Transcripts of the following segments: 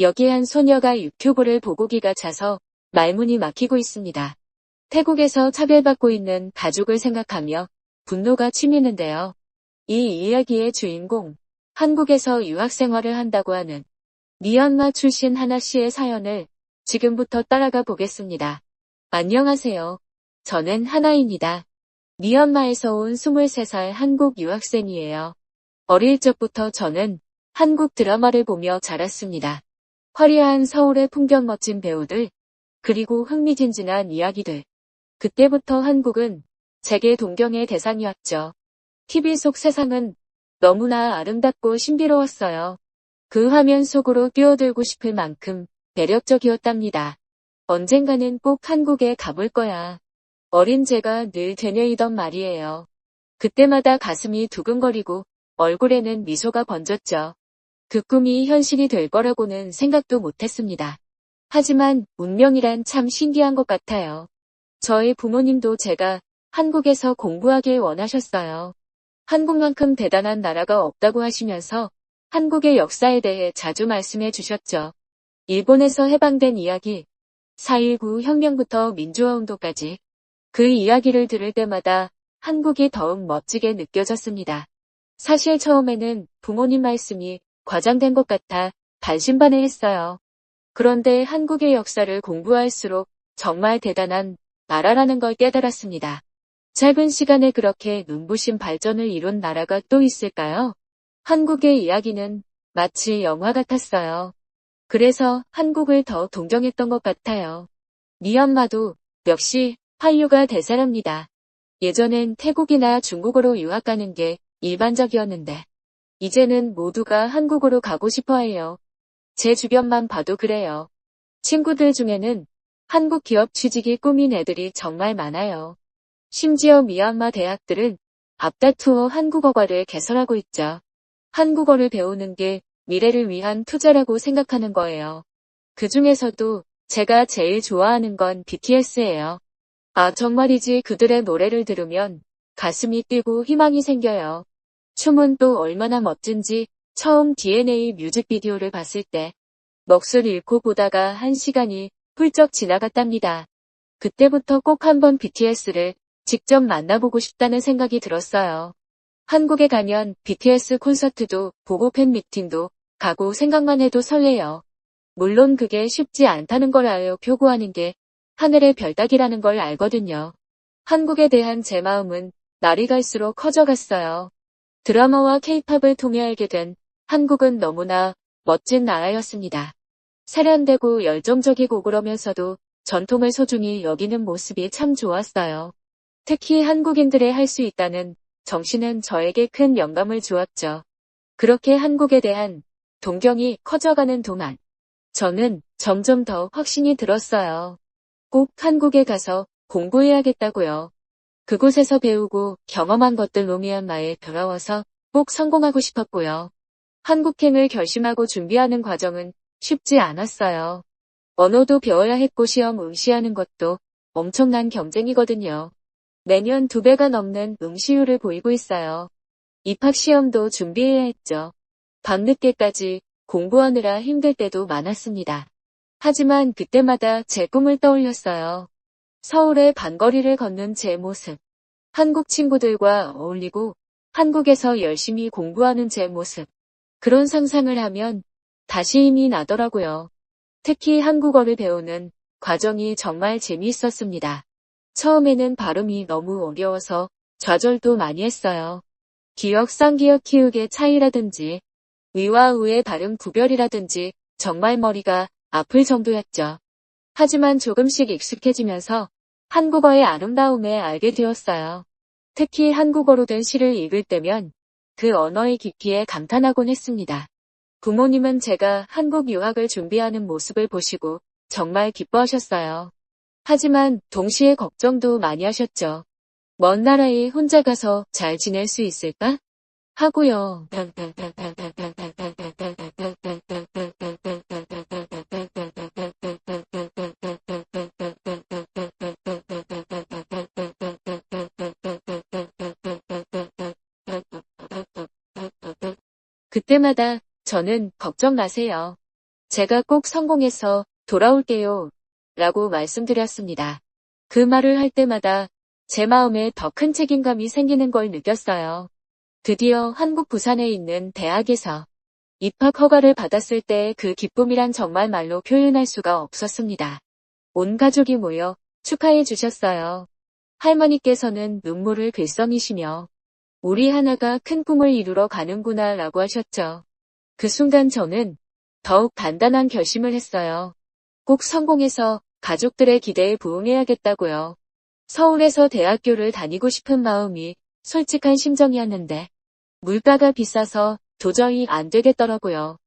여기 한 소녀가 유튜브를 보고 기가 차서 말문이 막히고 있습니다. 태국에서 차별받고 있는 가족을 생각하며 분노가 치미는데요. 이 이야기의 주인공, 한국에서 유학 생활을 한다고 하는 미얀마 출신 하나 씨의 사연을 지금부터 따라가 보겠습니다. 안녕하세요. 저는 하나입니다. 미얀마에서 온 23살 한국 유학생이에요. 어릴 적부터 저는 한국 드라마를 보며 자랐습니다. 화려한 서울의 풍경, 멋진 배우들, 그리고 흥미진진한 이야기들. 그때부터 한국은 제게 동경의 대상이었죠. TV 속 세상은 너무나 아름답고 신비로웠어요. 그 화면 속으로 뛰어들고 싶을 만큼 매력적이었답니다. 언젠가는 꼭 한국에 가볼 거야. 어린 제가 늘 되뇌이던 말이에요. 그때마다 가슴이 두근거리고 얼굴에는 미소가 번졌죠. 그 꿈이 현실이 될 거라고는 생각도 못했습니다. 하지만 운명이란 참 신기한 것 같아요. 저희 부모님도 제가 한국에서 공부하길 원하셨어요. 한국만큼 대단한 나라가 없다고 하시면서 한국의 역사에 대해 자주 말씀해 주셨죠. 일본에서 해방된 이야기, 4.19 혁명부터 민주화운동까지 그 이야기를 들을 때마다 한국이 더욱 멋지게 느껴졌습니다. 사실 처음에는 부모님 말씀이 과장된 것 같아 반신반의했어요. 그런데 한국의 역사를 공부할수록 정말 대단한 나라라는 걸 깨달았습니다. 짧은 시간에 그렇게 눈부신 발전을 이룬 나라가 또 있을까요? 한국의 이야기는 마치 영화 같았어요. 그래서 한국을 더 동경했던 것 같아요. 미얀마도 역시 한류가 대세랍니다. 예전엔 태국이나 중국으로 유학 가는 게 일반적이었는데 이제는 모두가 한국으로 가고 싶어 해요. 제 주변만 봐도 그래요. 친구들 중에는 한국 기업 취직이 꿈인 애들이 정말 많아요. 심지어 미얀마 대학들은 앞다투어 한국어과를 개설하고 있죠. 한국어를 배우는 게 미래를 위한 투자라고 생각하는 거예요. 그 중에서도 제가 제일 좋아하는 건 BTS예요. 아, 정말이지 그들의 노래를 들으면 가슴이 뛰고 희망이 생겨요. 춤은 또 얼마나 멋진지 처음 DNA 뮤직비디오를 봤을 때 넋을 잃고 보다가 1시간이 훌쩍 지나갔답니다. 그때부터 꼭 한번 BTS를 직접 만나보고 싶다는 생각이 들었어요. 한국에 가면 BTS 콘서트도 보고 팬미팅도 가고 생각만 해도 설레요. 물론 그게 쉽지 않다는 걸 알고 표구하는 게 하늘의 별따기라는 걸 알거든요. 한국에 대한 제 마음은 날이 갈수록 커져갔어요. 드라마와 케이팝을 통해 알게 된 한국은 너무나 멋진 나라였습니다. 세련되고 열정적이고 그러면서도 전통을 소중히 여기는 모습이 참 좋았어요. 특히 한국인들의 할 수 있다는 정신은 저에게 큰 영감을 주었죠. 그렇게 한국에 대한 동경이 커져가는 동안 저는 점점 더 확신이 들었어요. 꼭 한국에 가서 공부해야겠다고요. 그곳에서 배우고 경험한 것들로 미얀마에 돌아와서 꼭 성공하고 싶었고요. 한국행을 결심하고 준비하는 과정은 쉽지 않았어요. 언어도 배워야 했고 시험 응시하는 것도 엄청난 경쟁이거든요. 매년 2배가 넘는 응시율을 보이고 있어요. 입학시험도 준비해야 했죠. 밤늦게까지 공부하느라 힘들 때도 많았습니다. 하지만 그때마다 제 꿈을 떠올렸어요. 서울의 반거리를 걷는 제 모습. 한국 친구들과 어울리고 한국에서 열심히 공부하는 제 모습. 그런 상상을 하면 다시 힘이 나더라고요. 특히 한국어를 배우는 과정이 정말 재미있었습니다. 처음에는 발음이 너무 어려워서 좌절도 많이 했어요. 기역, 쌍기역, 키읔의 차이라든지 의와 우의 발음 구별이라든지 정말 머리가 아플 정도였죠. 하지만 조금씩 익숙해지면서 한국어의 아름다움에 알게 되었어요. 특히 한국어로 된 시를 읽을 때면 그 언어의 깊이에 감탄하곤 했습니다. 부모님은 제가 한국 유학을 준비하는 모습을 보시고 정말 기뻐하셨어요. 하지만 동시에 걱정도 많이 하셨죠. 먼 나라에 혼자 가서 잘 지낼 수 있을까? 하고요. 그때마다 저는 걱정 마세요. 제가 꼭 성공해서 돌아올게요. 라고 말씀드렸습니다. 그 말을 할 때마다 제 마음에 더 큰 책임감이 생기는 걸 느꼈어요. 드디어 한국 부산에 있는 대학에서 입학 허가를 받았을 때 그 기쁨이란 정말 말로 표현할 수가 없었습니다. 온 가족이 모여 축하해 주셨어요. 할머니께서는 눈물을 글썽이시며 우리 하나가 큰 꿈을 이루러 가는구나 라고 하셨죠. 그 순간 저는 더욱 단단한 결심을 했어요. 꼭 성공해서 가족들의 기대에 부응해야겠다고요. 서울에서 대학교를 다니고 싶은 마음이 솔직한 심정이었는데 물가가 비싸서 도저히 안 되겠더라고요.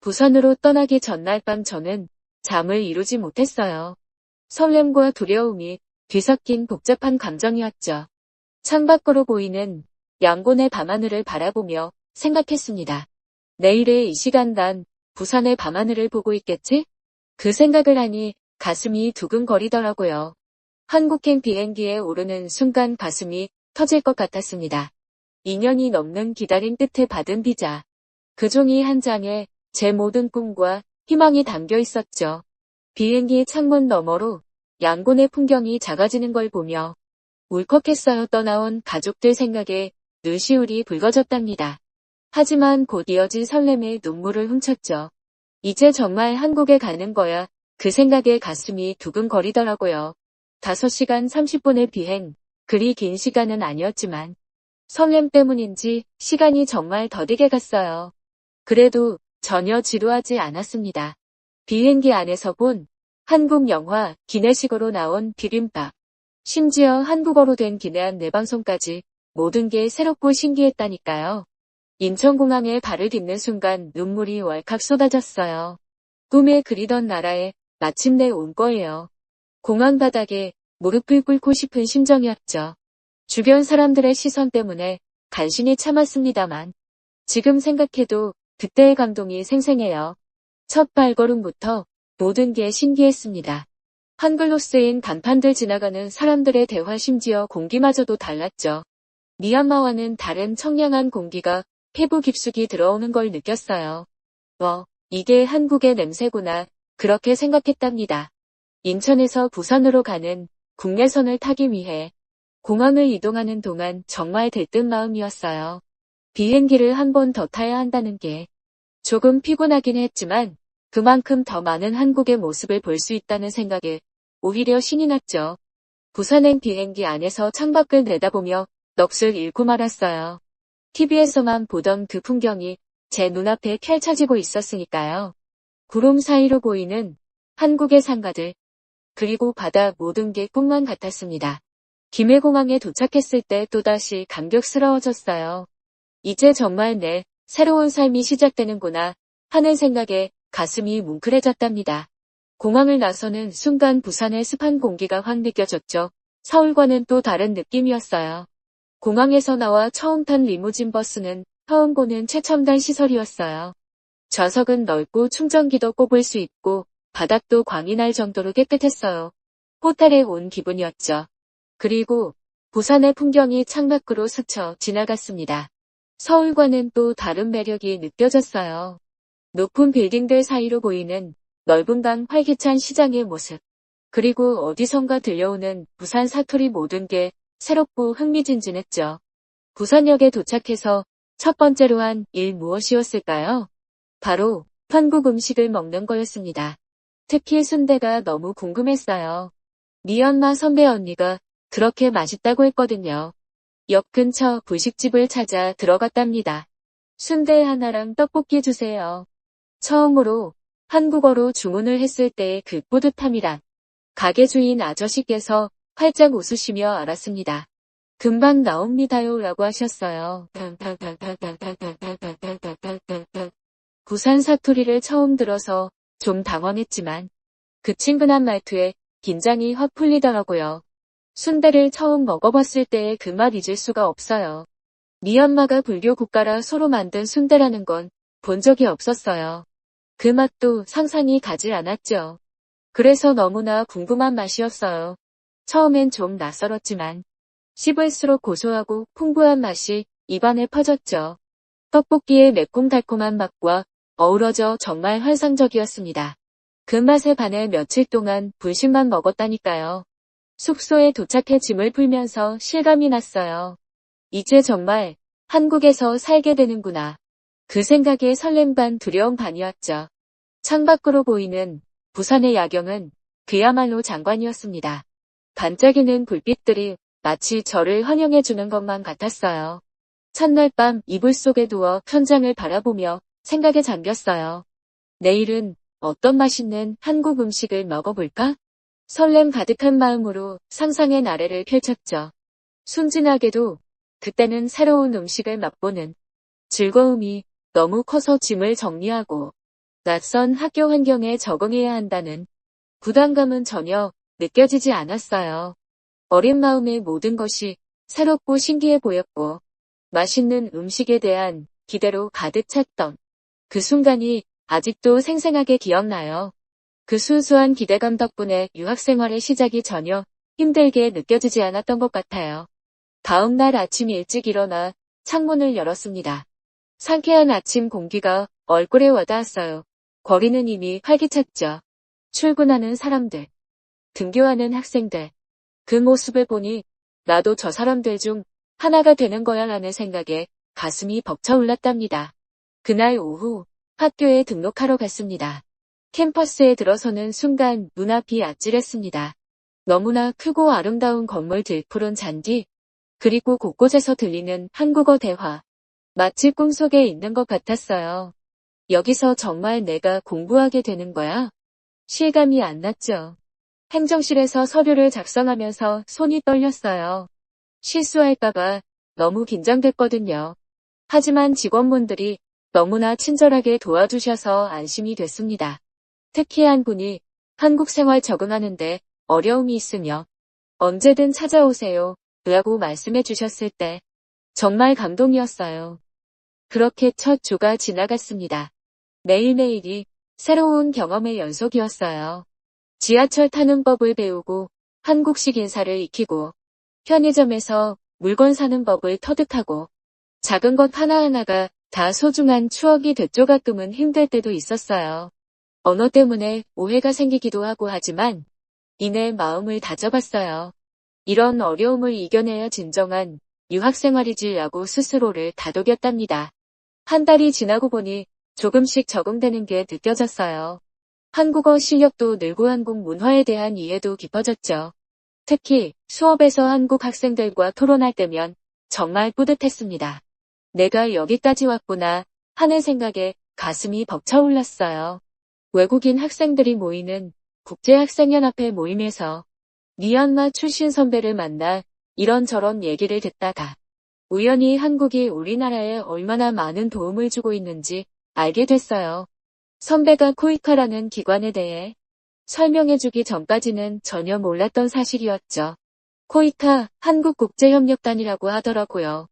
부산으로 떠나기 전날 밤 저는 잠을 이루지 못했어요. 설렘과 두려움이 뒤섞인 복잡한 감정이었죠. 창밖으로 보이는 양곤의 밤하늘을 바라보며 생각했습니다. 내일의 이 시간 난 부산의 밤하늘을 보고 있겠지? 그 생각을 하니 가슴이 두근거리더라고요. 한국행 비행기에 오르는 순간 가슴이 터질 것 같았습니다. 2년이 넘는 기다림 끝에 받은 비자. 그 종이 한 장에 제 모든 꿈과 희망이 담겨 있었죠. 비행기 창문 너머로 양곤의 풍경이 작아지는 걸 보며 울컥했어요. 떠나온 가족들 생각에 눈시울이 붉어졌답니다. 하지만 곧 이어진 설렘에 눈물을 훔쳤죠. 이제 정말 한국에 가는 거야. 그 생각에 가슴이 두근거리더라고요. 5시간 30분의 비행, 그리 긴 시간은 아니었지만 설렘 때문인지 시간이 정말 더디게 갔어요. 그래도 전혀 지루하지 않았습니다. 비행기 안에서 본 한국 영화 기내식으로 나온 비빔밥, 심지어 한국어로 된 기내안 내방송까지 모든 게 새롭고 신기했다니까요. 인천공항에 발을 딛는 순간 눈물이 왈칵 쏟아졌어요. 꿈에 그리던 나라에 마침내 온 거예요. 공항 바닥에 무릎을 꿇고 싶은 심정이었죠. 주변 사람들의 시선 때문에 간신히 참았습니다만 지금 생각해도 그때의 감동이 생생해요. 첫 발걸음부터 모든 게 신기했습니다. 한글로 쓰인 간판들 지나가는 사람들의 대화 심지어 공기마저도 달랐죠. 미얀마와는 다른 청량한 공기가 피부 깊숙이 들어오는 걸 느꼈어요. 이게 한국의 냄새구나. 그렇게 생각했답니다. 인천에서 부산으로 가는 국내선을 타기 위해 공항을 이동하는 동안 정말 들뜬 마음이었어요. 비행기를 한 번 더 타야 한다는 게 조금 피곤하긴 했지만 그만큼 더 많은 한국의 모습을 볼 수 있다는 생각에 오히려 신이 났죠. 부산행 비행기 안에서 창밖을 내다보며 넋을 잃고 말았어요. TV에서만 보던 그 풍경이 제 눈앞에 펼쳐지고 있었으니까요. 구름 사이로 보이는 한국의 상가들, 그리고 바다 모든 게 꿈만 같았습니다. 김해공항에 도착했을 때 또다시 감격스러워졌어요. 이제 정말 내 새로운 삶이 시작되는구나 하는 생각에 가슴이 뭉클해졌답니다. 공항을 나서는 순간 부산의 습한 공기가 확 느껴졌죠. 서울과는 또 다른 느낌이었어요. 공항에서 나와 처음 탄 리무진 버스는 처음 보는 최첨단 시설이었어요. 좌석은 넓고 충전기도 꼽을 수 있고 바닥도 광이 날 정도로 깨끗했어요. 호텔에 온 기분이었죠. 그리고 부산의 풍경이 창밖으로 스쳐 지나갔습니다. 서울과는 또 다른 매력이 느껴졌어요. 높은 빌딩들 사이로 보이는 넓은 방 활기찬 시장의 모습. 그리고 어디선가 들려오는 부산 사투리 모든 게 새롭고 흥미진진했죠. 부산역에 도착해서 첫 번째로 한 일 무엇이었을까요? 바로 한국 음식을 먹는 거였습니다. 특히 순대가 너무 궁금했어요. 미얀마 선배 언니가 그렇게 맛있다고 했거든요. 역 근처 분식집을 찾아 들어갔답니다. 순대 하나랑 떡볶이 주세요. 처음으로 한국어로 주문을 했을 때의 그 뿌듯함이란 가게 주인 아저씨께서 활짝 웃으시며 알았습니다. 금방 나옵니다요 라고 하셨어요. 부산 사투리를 처음 들어서 좀 당황했지만 그 친근한 말투에 긴장이 확 풀리더라고요. 순대를 처음 먹어봤을 때의 그 맛 잊을 수가 없어요. 미얀마가 불교 국가라 서로 만든 순대라는 건 본 적이 없었어요. 그 맛도 상상이 가지 않았죠. 그래서 너무나 궁금한 맛이었어요. 처음엔 좀 낯설었지만 씹을수록 고소하고 풍부한 맛이 입안에 퍼졌죠. 떡볶이의 매콤달콤한 맛과 어우러져 정말 환상적이었습니다. 그 맛에 반해 며칠 동안 분식만 먹었다니까요. 숙소에 도착해 짐을 풀면서 실감이 났어요. 이제 정말 한국에서 살게 되는구나. 그 생각에 설렘 반 두려움 반이었죠. 창밖으로 보이는 부산의 야경은 그야말로 장관이었습니다. 반짝이는 불빛들이 마치 저를 환영해주는 것만 같았어요. 첫날 밤 이불 속에 누워 천장을 바라보며 생각에 잠겼어요. 내일은 어떤 맛있는 한국 음식을 먹어볼까? 설렘 가득한 마음으로 상상의 나래를 펼쳤죠. 순진하게도 그때는 새로운 음식을 맛보는 즐거움이 너무 커서 짐을 정리하고 낯선 학교 환경에 적응해야 한다는 부담감은 전혀 느껴지지 않았어요. 어린 마음의 모든 것이 새롭고 신기해 보였고 맛있는 음식에 대한 기대로 가득 찼던 그 순간이 아직도 생생하게 기억나요. 그 순수한 기대감 덕분에 유학생활의 시작이 전혀 힘들게 느껴지지 않았던 것 같아요. 다음 날 아침 일찍 일어나 창문을 열었습니다. 상쾌한 아침 공기가 얼굴에 와닿았어요. 거리는 이미 활기찼죠. 출근하는 사람들, 등교하는 학생들. 그 모습을 보니 나도 저 사람들 중 하나가 되는 거야 라는 생각에 가슴이 벅차올랐답니다. 그날 오후 학교에 등록하러 갔습니다. 캠퍼스에 들어서는 순간 눈앞이 아찔했습니다. 너무나 크고 아름다운 건물들, 푸른 잔디, 그리고 곳곳에서 들리는 한국어 대화. 마치 꿈속에 있는 것 같았어요. 여기서 정말 내가 공부하게 되는 거야? 실감이 안 났죠. 행정실에서 서류를 작성하면서 손이 떨렸어요. 실수할까봐 너무 긴장됐거든요. 하지만 직원분들이 너무나 친절하게 도와주셔서 안심이 됐습니다. 특히 한 분이 한국 생활 적응하는데 어려움이 있으며 언제든 찾아오세요 라고 말씀해 주셨을 때 정말 감동이었어요. 그렇게 첫 주가 지나갔습니다. 매일매일이 새로운 경험의 연속이었어요. 지하철 타는 법을 배우고 한국식 인사를 익히고 편의점에서 물건 사는 법을 터득하고 작은 것 하나하나가 다 소중한 추억이 됐죠. 가끔은 힘들 때도 있었어요. 언어 때문에 오해가 생기기도 하고 하지만 이내 마음을 다져봤어요. 이런 어려움을 이겨내야 진정한 유학생활이지라고 스스로를 다독였답니다. 한 달이 지나고 보니 조금씩 적응되는 게 느껴졌어요. 한국어 실력도 늘고 한국 문화에 대한 이해도 깊어졌죠. 특히 수업에서 한국 학생들과 토론할 때면 정말 뿌듯했습니다. 내가 여기까지 왔구나 하는 생각에 가슴이 벅차올랐어요. 외국인 학생들이 모이는 국제학생연합회 모임에서 미얀마 출신 선배를 만나 이런저런 얘기를 듣다가 우연히 한국이 우리나라에 얼마나 많은 도움을 주고 있는지 알게 됐어요. 선배가 코이카라는 기관에 대해 설명해주기 전까지는 전혀 몰랐던 사실이었죠. 코이카 한국국제협력단이라고 하더라고요.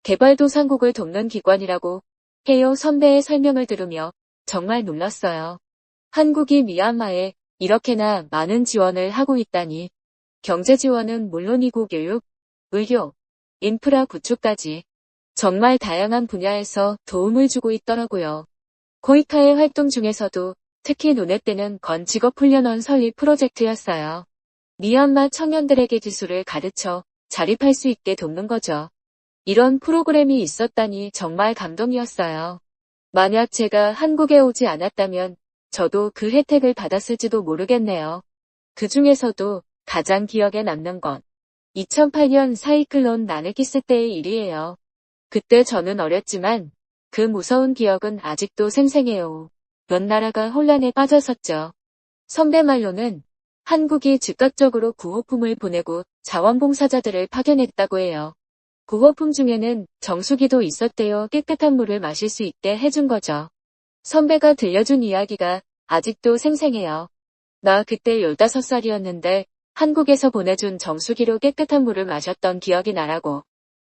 개발도상국을 돕는 기관이라고 해요. 선배의 설명을 들으며 정말 놀랐어요. 한국이 미얀마에 이렇게나 많은 지원을 하고 있다니. 경제 지원은 물론이고 교육, 의료, 인프라 구축까지 정말 다양한 분야에서 도움을 주고 있더라고요. 코이카의 활동 중에서도 특히 눈에 띄는 건 직업훈련원 설립 프로젝트였어요. 미얀마 청년들에게 기술을 가르쳐 자립할 수 있게 돕는 거죠. 이런 프로그램이 있었다니 정말 감동이었어요. 만약 제가 한국에 오지 않았다면 저도 그 혜택을 받았을지도 모르겠네요. 그 중에서도 가장 기억에 남는 건 2008년 사이클론 나르기스 때의 일이에요. 그때 저는 어렸지만 그 무서운 기억은 아직도 생생해요. 몇 나라가 혼란에 빠졌었죠. 선배 말로는 한국이 즉각적으로 구호품을 보내고 자원봉사자들을 파견했다고 해요. 구호품 중에는 정수기도 있었대요. 깨끗한 물을 마실 수 있게 해준 거죠. 선배가 들려준 이야기가 아직도 생생해요. 나 그때 15살이었는데 한국에서 보내준 정수기로 깨끗한 물을 마셨던 기억이 나라고.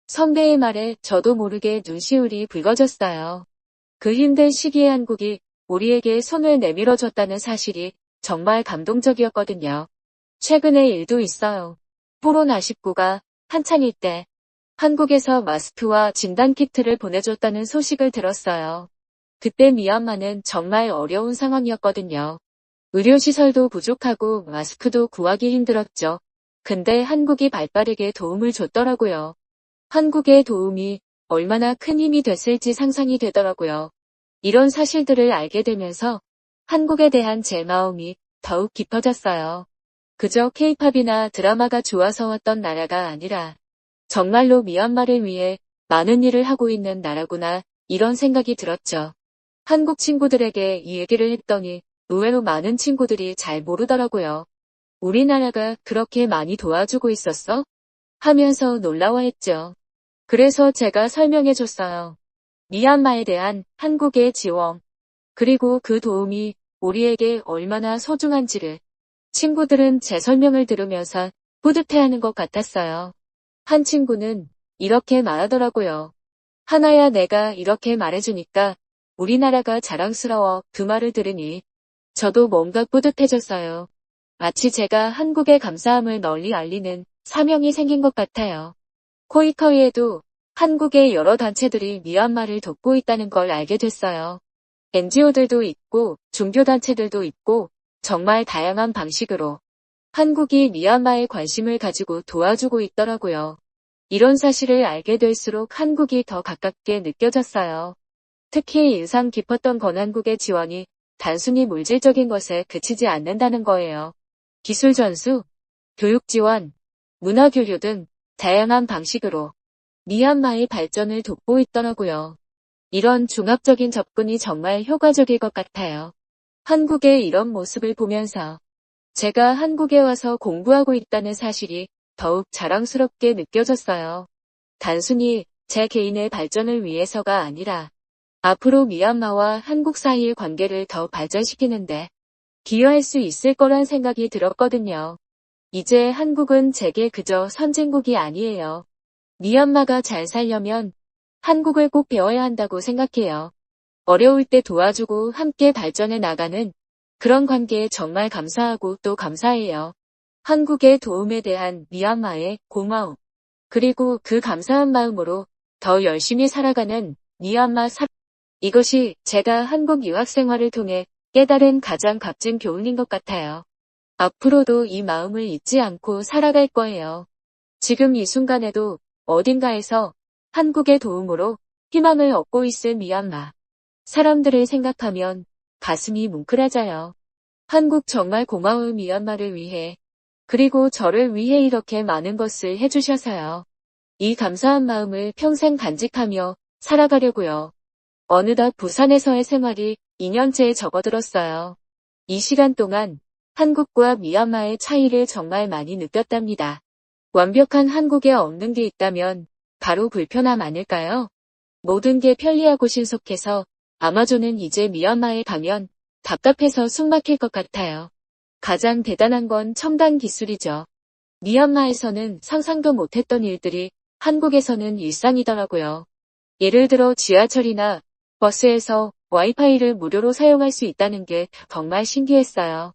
선배의 말에 저도 모르게 눈시울이 붉어졌어요. 그 힘든 시기에 한국이 우리에게 손을 내밀어줬다는 사실이 정말 감동적이었거든요. 최근에 일도 있어요. 코로나19가 한창일 때 한국에서 마스크와 진단키트를 보내줬다는 소식을 들었어요. 그때 미얀마는 정말 어려운 상황이었거든요. 의료시설도 부족하고 마스크도 구하기 힘들었죠. 근데 한국이 발빠르게 도움을 줬더라고요. 한국의 도움이 얼마나 큰 힘이 됐을지 상상이 되더라고요. 이런 사실들을 알게 되면서 한국에 대한 제 마음이 더욱 깊어졌어요. 그저 케이팝이나 드라마가 좋아서 왔던 나라가 아니라 정말로 미얀마를 위해 많은 일을 하고 있는 나라구나 이런 생각이 들었죠. 한국 친구들에게 이 얘기를 했더니 의외로 많은 친구들이 잘 모르더라고요. 우리나라가 그렇게 많이 도와주고 있었어? 하면서 놀라워했죠. 그래서 제가 설명해줬어요. 미얀마에 대한 한국의 지원, 그리고 그 도움이 우리에게 얼마나 소중한지를 친구들은 제 설명을 들으면서 뿌듯해하는 것 같았어요. 한 친구는 이렇게 말하더라고요. 하나야 내가 이렇게 말해주니까 우리나라가 자랑스러워 그 말을 들으니 저도 뭔가 뿌듯해졌어요. 마치 제가 한국의 감사함을 널리 알리는 사명이 생긴 것 같아요. 코이커이에도 한국의 여러 단체들이 미얀마를 돕고 있다는 걸 알게 됐어요. NGO들도 있고 종교단체들도 있고 정말 다양한 방식으로 한국이 미얀마에 관심을 가지고 도와주고 있더라고요. 이런 사실을 알게 될수록 한국이 더 가깝게 느껴졌어요. 특히 인상 깊었던 건 한국의 지원이 단순히 물질적인 것에 그치지 않는다는 거예요. 기술 전수, 교육 지원, 문화 교류 등 다양한 방식으로 미얀마의 발전을 돕고 있더라고요. 이런 종합적인 접근이 정말 효과적일 것 같아요. 한국의 이런 모습을 보면서 제가 한국에 와서 공부하고 있다는 사실이 더욱 자랑스럽게 느껴졌어요. 단순히 제 개인의 발전을 위해서가 아니라 앞으로 미얀마와 한국 사이의 관계를 더 발전시키는데 기여할 수 있을 거란 생각이 들었거든요. 이제 한국은 제게 그저 선진국이 아니에요. 미얀마가 잘 살려면 한국을 꼭 배워야 한다고 생각해요. 어려울 때 도와주고 함께 발전해 나가는 그런 관계에 정말 감사하고 또 감사해요. 한국의 도움에 대한 미얀마의 고마움, 그리고 그 감사한 마음으로 더 열심히 살아가는 미얀마 사람. 이것이 제가 한국 유학 생활을 통해 깨달은 가장 값진 교훈인 것 같아요. 앞으로도 이 마음을 잊지 않고 살아갈 거예요. 지금 이 순간에도 어딘가에서 한국의 도움으로 희망을 얻고 있을 미얀마 사람들을 생각하면 가슴이 뭉클해져요. 한국 정말 고마운 미얀마를 위해, 그리고 저를 위해 이렇게 많은 것을 해주셔서요. 이 감사한 마음을 평생 간직하며 살아가려고요. 어느덧 부산에서의 생활이 2년째에 접어들었어요. 이 시간 동안 한국과 미얀마의 차이를 정말 많이 느꼈답니다. 완벽한 한국에 없는 게 있다면 바로 불편함 아닐까요? 모든 게 편리하고 신속해서 아마존은 이제 미얀마에 가면 답답해서 숨 막힐 것 같아요. 가장 대단한 건 첨단 기술이죠. 미얀마에서는 상상도 못했던 일들이 한국에서는 일상이더라고요. 예를 들어 지하철이나 버스에서 와이파이를 무료로 사용할 수 있다는 게 정말 신기했어요.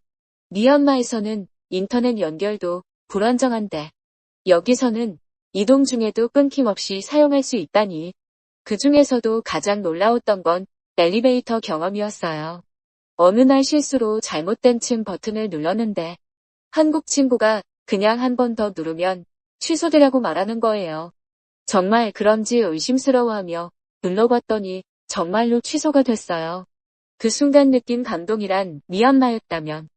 미얀마에서는 인터넷 연결도 불안정한데 여기서는 이동 중에도 끊김없이 사용할 수 있다니. 그 중에서도 가장 놀라웠던 건 엘리베이터 경험이었어요. 어느 날 실수로 잘못된 층 버튼을 눌렀는데 한국 친구가 그냥 한 번 더 누르면 취소되라고 말하는 거예요. 정말 그런지 의심스러워하며 눌러봤더니 정말로 취소가 됐어요. 그 순간 느낀 감동이란 미얀마였다면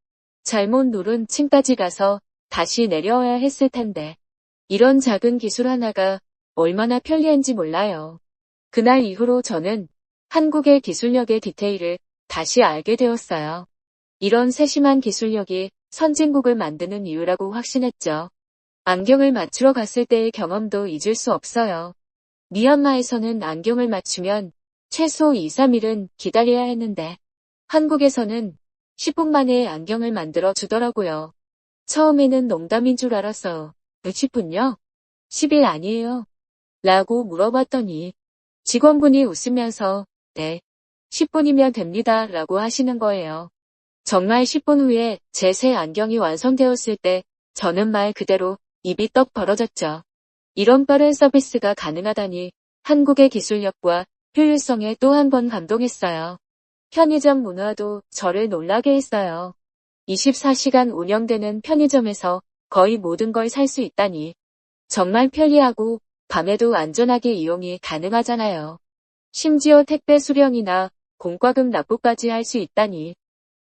잘못 누른 층까지 가서 다시 내려와야 했을 텐데 이런 작은 기술 하나가 얼마나 편리한지 몰라요. 그날 이후로 저는 한국의 기술력의 디테일을 다시 알게 되었어요. 이런 세심한 기술력이 선진국을 만드는 이유라고 확신했죠. 안경을 맞추러 갔을 때의 경험도 잊을 수 없어요. 미얀마에서는 안경을 맞추면 최소 2, 3일은 기다려야 했는데 한국에서는 10분 만에 안경을 만들어 주더라고요. 처음에는 농담인 줄 알았어요. 10분요? 10일 아니에요? 라고 물어봤더니 직원분이 웃으면서 네, 10분이면 됩니다 라고 하시는 거예요. 정말 10분 후에 제 새 안경이 완성되었을 때 저는 말 그대로 입이 떡 벌어졌죠. 이런 빠른 서비스가 가능하다니 한국의 기술력과 효율성에 또 한 번 감동했어요. 편의점 문화도 저를 놀라게 했어요. 24시간 운영되는 편의점에서 거의 모든 걸 살 수 있다니. 정말 편리하고 밤에도 안전하게 이용이 가능하잖아요. 심지어 택배 수령이나 공과금 납부까지 할 수 있다니.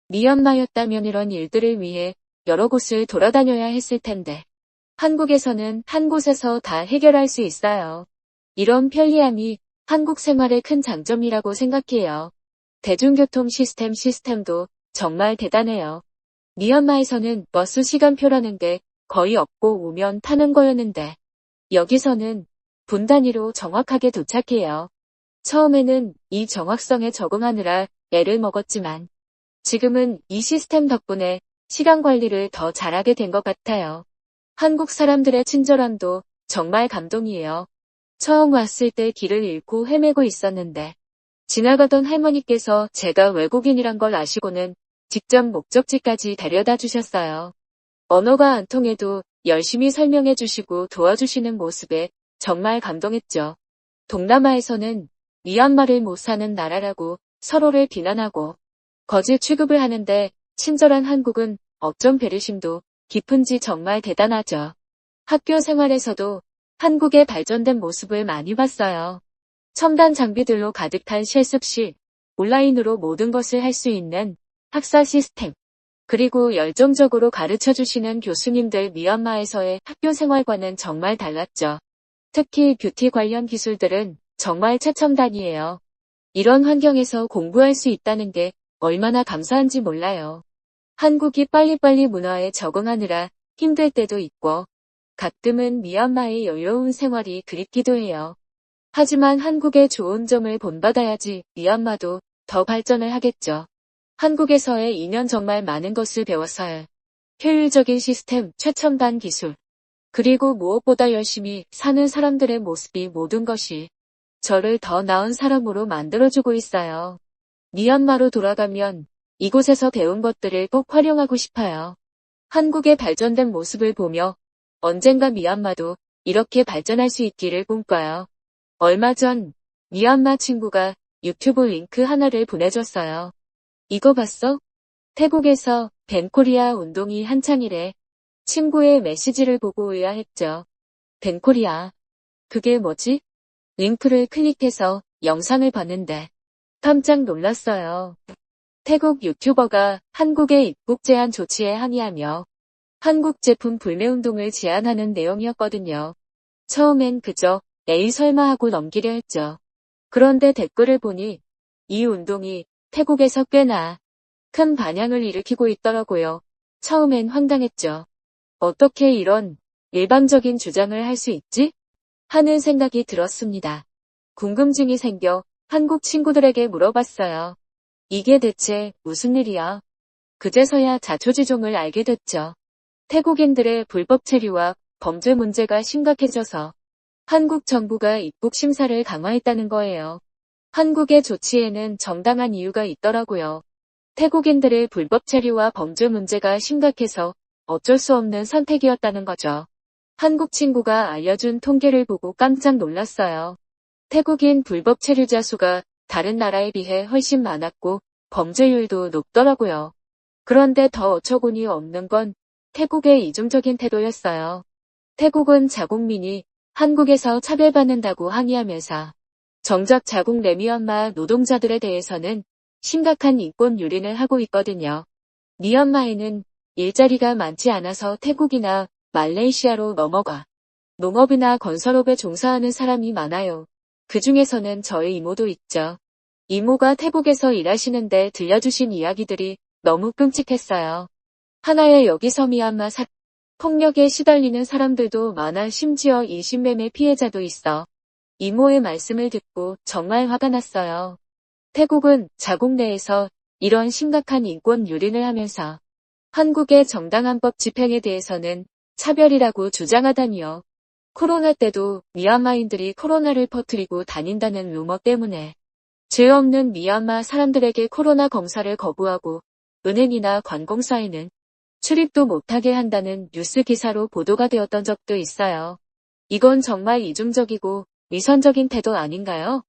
미얀마였다면 이런 일들을 위해 여러 곳을 돌아다녀야 했을 텐데. 한국에서는 한 곳에서 다 해결할 수 있어요. 이런 편리함이 한국 생활의 큰 장점이라고 생각해요. 대중교통 시스템도 정말 대단해요. 미얀마에서는 버스 시간표라는 게 거의 없고 오면 타는 거였는데 여기서는 분 단위로 정확하게 도착해요. 처음에는 이 정확성에 적응하느라 애를 먹었지만 지금은 이 시스템 덕분에 시간 관리를 더 잘하게 된 것 같아요. 한국 사람들의 친절함도 정말 감동이에요. 처음 왔을 때 길을 잃고 헤매고 있었는데 지나가던 할머니께서 제가 외국인이란 걸 아시고는 직접 목적지까지 데려다 주셨어요. 언어가 안 통해도 열심히 설명해 주시고 도와주시는 모습에 정말 감동했죠. 동남아에서는 미얀마를 못 사는 나라라고 서로를 비난하고 거지 취급을 하는데 친절한 한국은 어쩜 배려심도 깊은지 정말 대단하죠. 학교 생활에서도 한국의 발전된 모습을 많이 봤어요. 첨단 장비들로 가득한 실습실, 온라인으로 모든 것을 할 수 있는 학사 시스템, 그리고 열정적으로 가르쳐 주시는 교수님들. 미얀마에서의 학교 생활과는 정말 달랐죠. 특히 뷰티 관련 기술들은 정말 최첨단이에요. 이런 환경에서 공부할 수 있다는 게 얼마나 감사한지 몰라요. 한국이 빨리빨리 문화에 적응하느라 힘들 때도 있고 가끔은 미얀마의 여유로운 생활이 그립기도 해요. 하지만 한국의 좋은 점을 본받아야지 미얀마도 더 발전을 하겠죠. 한국에서의 2년 정말 많은 것을 배웠어요. 효율적인 시스템, 최첨단 기술, 그리고 무엇보다 열심히 사는 사람들의 모습이 모든 것이 저를 더 나은 사람으로 만들어주고 있어요. 미얀마로 돌아가면 이곳에서 배운 것들을 꼭 활용하고 싶어요. 한국의 발전된 모습을 보며 언젠가 미얀마도 이렇게 발전할 수 있기를 꿈꿔요. 얼마 전 미얀마 친구가 유튜브 링크 하나를 보내줬어요. 이거 봤어? 태국에서 벤코리아 운동이 한창이래. 친구의 메시지를 보고 의아했죠. 벤코리아. 그게 뭐지? 링크를 클릭해서 영상을 봤는데 깜짝 놀랐어요. 태국 유튜버가 한국의 입국 제한 조치에 항의하며 한국 제품 불매운동을 제안하는 내용이었거든요. 처음엔 그저 에이 설마 하고 넘기려 했죠. 그런데 댓글을 보니 이 운동이 태국에서 꽤나 큰 반향을 일으키고 있더라고요. 처음엔 황당했죠. 어떻게 이런 일방적인 주장을 할 수 있지? 하는 생각이 들었습니다. 궁금증이 생겨 한국 친구들에게 물어봤어요. 이게 대체 무슨 일이야? 그제서야 자초지종을 알게 됐죠. 태국인들의 불법 체류와 범죄 문제가 심각해져서 한국 정부가 입국 심사를 강화했다는 거예요. 한국의 조치에는 정당한 이유가 있더라고요. 태국인들의 불법 체류와 범죄 문제가 심각해서 어쩔 수 없는 선택이었다는 거죠. 한국 친구가 알려준 통계를 보고 깜짝 놀랐어요. 태국인 불법 체류자 수가 다른 나라에 비해 훨씬 많았고 범죄율도 높더라고요. 그런데 더 어처구니 없는 건 태국의 이중적인 태도였어요. 태국은 자국민이 한국에서 차별받는다고 항의하면서 정작 자국 내 미얀마 노동자들에 대해서는 심각한 인권 유린을 하고 있거든요. 미얀마에는 일자리가 많지 않아서 태국이나 말레이시아로 넘어가 농업이나 건설업에 종사하는 사람이 많아요. 그 중에서는 저의 이모도 있죠. 이모가 태국에서 일하시는데 들려주신 이야기들이 너무 끔찍했어요. 하나의 여기서 미얀마 폭력에 시달리는 사람들도 많아 심지어 인신매매 피해자도 있어. 이모의 말씀을 듣고 정말 화가 났어요. 태국은 자국 내에서 이런 심각한 인권 유린을 하면서 한국의 정당한 법 집행에 대해서는 차별이라고 주장하다니요. 코로나 때도 미얀마인들이 코로나를 퍼뜨리고 다닌다는 루머 때문에 죄 없는 미얀마 사람들에게 코로나 검사를 거부하고 은행이나 관공서에는 출입도 못하게 한다는 뉴스 기사로 보도가 되었던 적도 있어요. 이건 정말 이중적이고 위선적인 태도 아닌가요?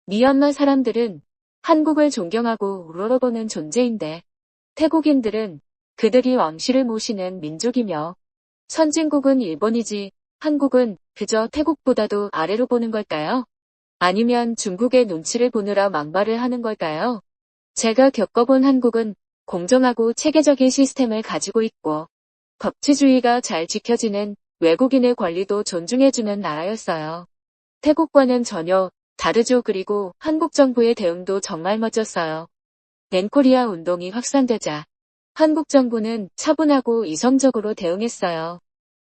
미얀마 사람들은 한국을 존경하고 우러러보는 존재인데 태국인들은 그들이 왕실을 모시는 민족이며 선진국은 일본이지 한국은 그저 태국보다도 아래로 보는 걸까요? 아니면 중국의 눈치를 보느라 막말을 하는 걸까요? 제가 겪어본 한국은 공정하고 체계적인 시스템을 가지고 있고 법치주의가 잘 지켜지는 외국인의 권리도 존중해주는 나라였어요. 태국과는 전혀 다르죠. 그리고 한국 정부의 대응도 정말 멋졌어요. 벤코리아 운동이 확산되자 한국 정부는 차분하고 이성적으로 대응했어요.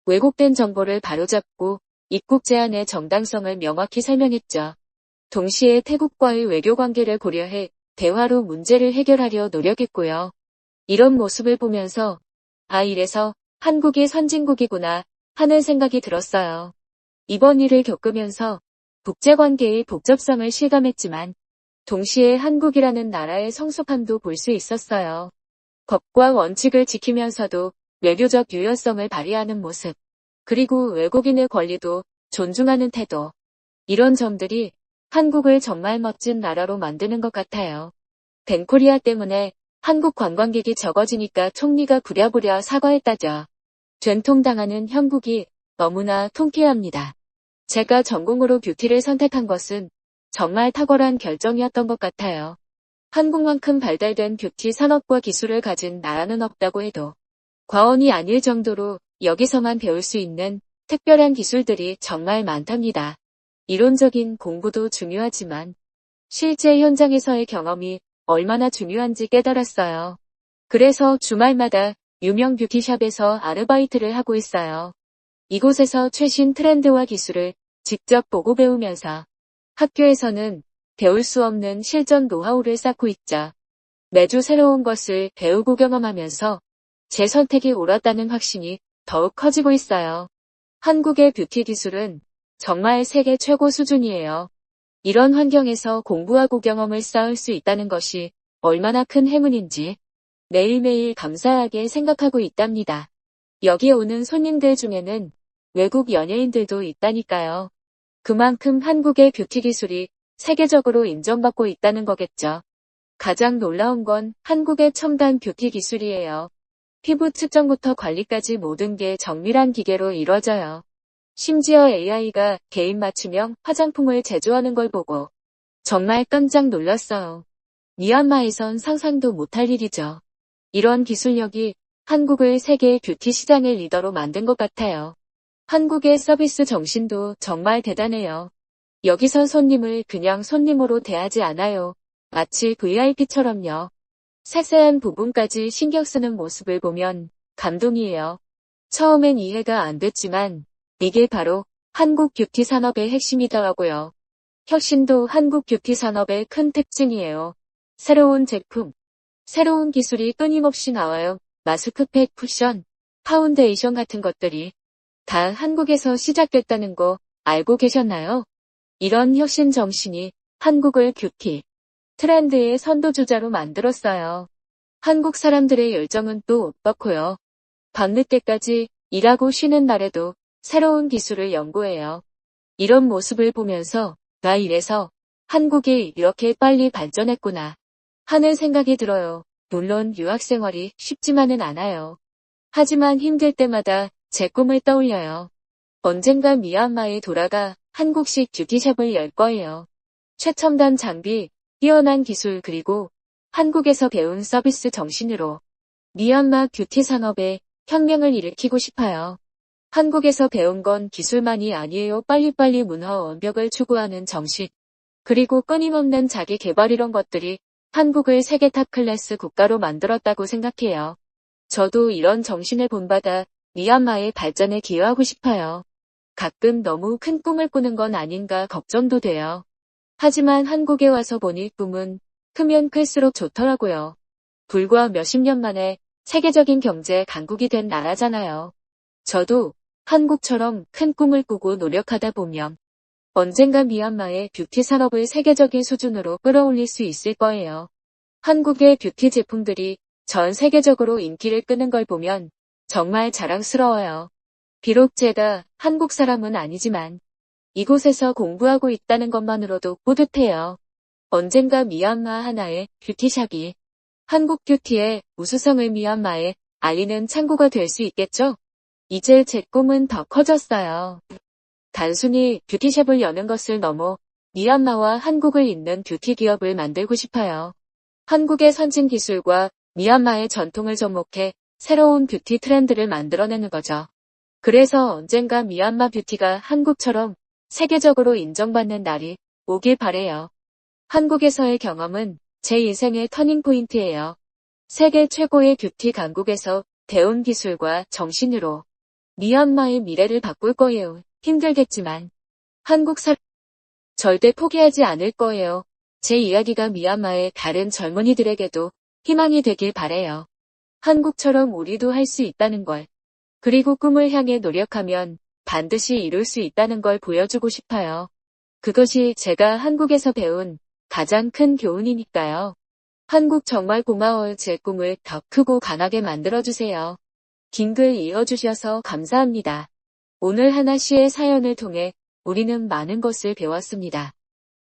왜곡된 정보를 바로잡고 입국 제한의 정당성을 명확히 설명했죠. 동시에 태국과의 외교 관계를 고려해 대화로 문제를 해결하려 노력했고요. 이런 모습을 보면서 이래서 한국이 선진국이구나 하는 생각이 들었어요. 이번 일을 겪으면서 국제관계의 복잡성을 실감했지만 동시에 한국이라는 나라의 성숙함도 볼 수 있었어요. 법과 원칙을 지키면서도 외교적 유연성을 발휘하는 모습, 그리고 외국인의 권리도 존중하는 태도. 이런 점들이 한국을 정말 멋진 나라로 만드는 것 같아요. 벤코리아 때문에 한국 관광객이 적어지니까 총리가 부랴부랴 사과했다죠. 된통당하는 형국이 너무나 통쾌합니다. 제가 전공으로 뷰티를 선택한 것은 정말 탁월한 결정이었던 것 같아요. 한국만큼 발달된 뷰티 산업과 기술을 가진 나라는 없다고 해도 과언이 아닐 정도로 여기서만 배울 수 있는 특별한 기술들이 정말 많답니다. 이론적인 공부도 중요하지만 실제 현장에서의 경험이 얼마나 중요한지 깨달았어요. 그래서 주말마다 유명 뷰티샵에서 아르바이트를 하고 있어요. 이곳에서 최신 트렌드와 기술을 직접 보고 배우면서 학교에서는 배울 수 없는 실전 노하우를 쌓고 있죠. 매주 새로운 것을 배우고 경험하면서 제 선택이 옳았다는 확신이 더욱 커지고 있어요. 한국의 뷰티 기술은 정말 세계 최고 수준이에요. 이런 환경에서 공부하고 경험을 쌓을 수 있다는 것이 얼마나 큰 행운인지 매일매일 감사하게 생각하고 있답니다. 여기에 오는 손님들 중에는 외국 연예인들도 있다니까요. 그만큼 한국의 뷰티 기술이 세계적으로 인정받고 있다는 거겠죠. 가장 놀라운 건 한국의 첨단 뷰티 기술이에요. 피부 측정부터 관리까지 모든 게 정밀한 기계로 이루어져요. 심지어 AI가 개인 맞춤형 화장품을 제조하는 걸 보고 정말 깜짝 놀랐어요. 미얀마에선 상상도 못할 일이죠. 이런 기술력이 한국을 세계 뷰티 시장의 리더로 만든 것 같아요. 한국의 서비스 정신도 정말 대단해요. 여기선 손님을 그냥 손님으로 대하지 않아요. 마치 VIP처럼요. 세세한 부분까지 신경 쓰는 모습을 보면 감동이에요. 처음엔 이해가 안 됐지만 이게 바로 한국 뷰티 산업의 핵심이더라고요. 혁신도 한국 뷰티 산업의 큰 특징이에요. 새로운 제품, 새로운 기술이 끊임없이 나와요. 마스크팩, 쿠션, 파운데이션 같은 것들이 다 한국에서 시작됐다는 거 알고 계셨나요? 이런 혁신 정신이 한국을 뷰티 트렌드의 선도주자로 만들었어요. 한국 사람들의 열정은 또 어떻고요. 밤늦게까지 일하고 쉬는 날에도 새로운 기술을 연구해요. 이런 모습을 보면서 이래서 한국이 이렇게 빨리 발전했구나 하는 생각이 들어요. 물론 유학 생활이 쉽지만은 않아요. 하지만 힘들 때마다 제 꿈을 떠올려요. 언젠가 미얀마에 돌아가 한국식 뷰티샵을 열 거예요. 최첨단 장비, 뛰어난 기술 그리고 한국에서 배운 서비스 정신으로 미얀마 뷰티 산업에 혁명을 일으키고 싶어요. 한국에서 배운 건 기술만이 아니에요. 빨리빨리 문화 완벽을 추구하는 정신, 그리고 끊임없는 자기 개발 이런 것들이 한국을 세계 탑 클래스 국가로 만들었다고 생각해요. 저도 이런 정신을 본받아 미얀마의 발전에 기여하고 싶어요. 가끔 너무 큰 꿈을 꾸는 건 아닌가 걱정도 돼요. 하지만 한국에 와서 보니 꿈은 크면 클수록 좋더라고요. 불과 몇십 년 만에 세계적인 경제 강국이 된 나라잖아요. 저도 한국처럼 큰 꿈을 꾸고 노력하다 보면 언젠가 미얀마의 뷰티 산업을 세계적인 수준으로 끌어올릴 수 있을 거예요. 한국의 뷰티 제품들이 전 세계적으로 인기를 끄는 걸 보면 정말 자랑스러워요. 비록 제가 한국 사람은 아니지만 이곳에서 공부하고 있다는 것만으로도 뿌듯해요. 언젠가 미얀마 하나의 뷰티샵이 한국 뷰티의 우수성을 미얀마에 알리는 창구가 될 수 있겠죠? 이제 제 꿈은 더 커졌어요. 단순히 뷰티샵을 여는 것을 넘어 미얀마와 한국을 잇는 뷰티 기업을 만들고 싶어요. 한국의 선진 기술과 미얀마의 전통을 접목해 새로운 뷰티 트렌드를 만들어내는 거죠. 그래서 언젠가 미얀마 뷰티가 한국처럼 세계적으로 인정받는 날이 오길 바래요. 한국에서의 경험은 제 인생의 터닝포인트예요. 세계 최고의 뷰티 강국에서 배운 기술과 정신으로 미얀마의 미래를 바꿀 거예요. 힘들겠지만 한국 사람 절대 포기하지 않을 거예요. 제 이야기가 미얀마의 다른 젊은이들에게도 희망이 되길 바래요. 한국처럼 우리도 할 수 있다는 걸. 그리고 꿈을 향해 노력하면 반드시 이룰 수 있다는 걸 보여주고 싶어요. 그것이 제가 한국에서 배운 가장 큰 교훈이니까요. 한국 정말 고마워요. 제 꿈을 더 크고 강하게 만들어주세요. 긴 글 이어주셔서 감사합니다. 오늘 하나 씨의 사연을 통해 우리는 많은 것을 배웠습니다.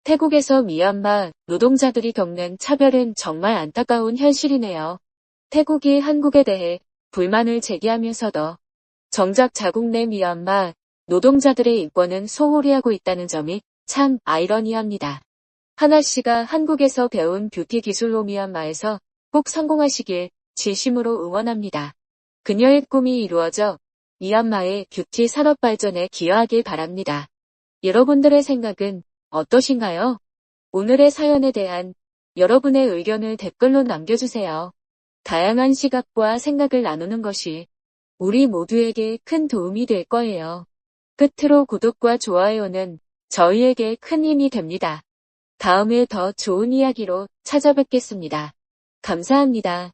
태국에서 미얀마 노동자들이 겪는 차별은 정말 안타까운 현실이네요. 태국이 한국에 대해 불만을 제기하면서도 정작 자국 내 미얀마 노동자들의 인권은 소홀히 하고 있다는 점이 참 아이러니합니다. 하나 씨가 한국에서 배운 뷰티 기술로 미얀마에서 꼭 성공하시길 진심으로 응원합니다. 그녀의 꿈이 이루어져 미얀마의 뷰티 산업 발전에 기여하길 바랍니다. 여러분들의 생각은 어떠신가요? 오늘의 사연에 대한 여러분의 의견을 댓글로 남겨주세요. 다양한 시각과 생각을 나누는 것이 우리 모두에게 큰 도움이 될 거예요. 끝으로 구독과 좋아요는 저희에게 큰 힘이 됩니다. 다음에 더 좋은 이야기로 찾아뵙겠습니다. 감사합니다.